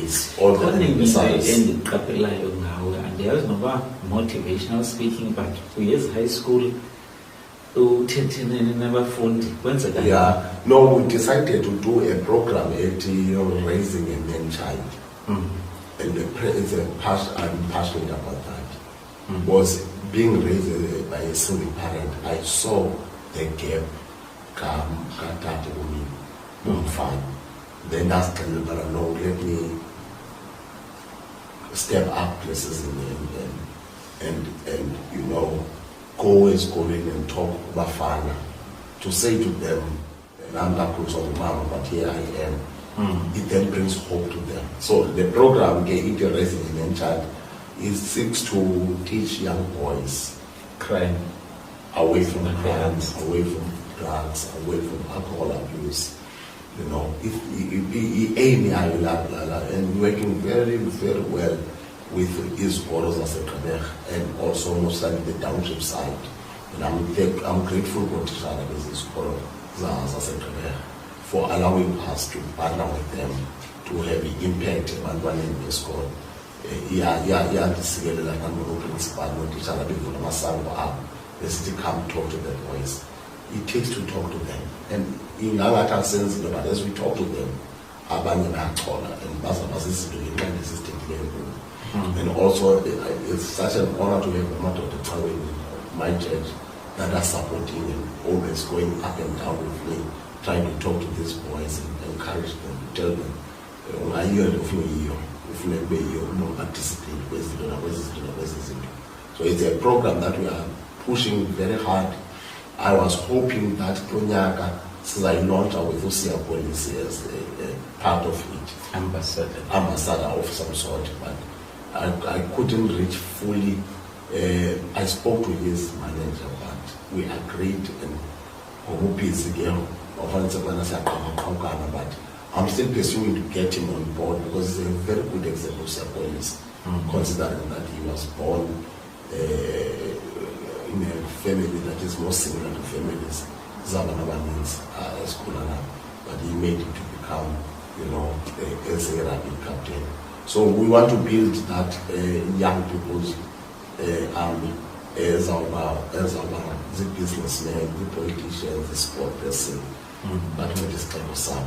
days. All the exercise. And there is no motivational speaking, but we as high school. Yeah, no, we decided to do a program at raising a man child. And I'm passionate about that. Was being raised by a single parent, I saw the gap come fine. Then that's no, let me step up places and you know, go as going and talk Bafana to say to them, I'm not close on mama, but here I am. It then brings hope to them. So the program, Get Resident Child, is seeks to teach young boys crime away from crimes, away from drugs, away from alcohol abuse. You know, and working very, very well with his scholars as a and also most likely the township side. And I'm grateful to Tishara as his scholars as a for allowing us to partner with them to have an impact on one in the school. Let's come talk to the boys. It takes to talk to them. And in our sense, as we talk to them, and also it's such an honor to have Mama Dr. in my church that are supporting and always going up and down with me, trying to talk to these boys and encourage them, tell them, so it's a program that we are pushing very hard. I was hoping that Konyaka, since I launched with Usia Policy as a part of it, ambassador of some sort, but I couldn't reach fully. I spoke to his manager, but we agreed and busy again. But I'm still pursuing to get him on board because he's a very good example of police, considering that he was born in a family that is more similar to families Zabanaba means but he made it to become, you know, as a rugby captain. So we want to build that young people's army as our the businessmen, the politicians, the sport person, but with this kind of stuff.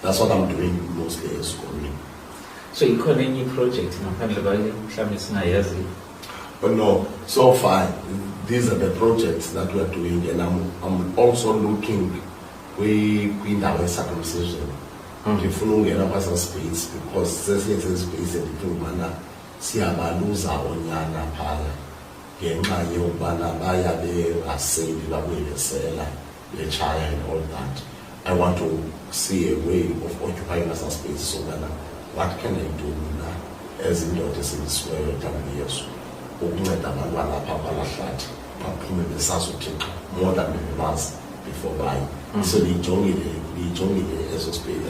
That's what I'm doing mostly as schooling. So you call any project but no, so far these are the projects that we are doing, and I'm also looking in our circumcision. If we have a space, because this is a space and different manner, see about lose our own yana pala. Genga yobana baya be asay the way the seller, the child and all that. I want to see a way of occupying us a space. So what can I do now as in the city where you're years? More than the months before buying. So the journey as a space.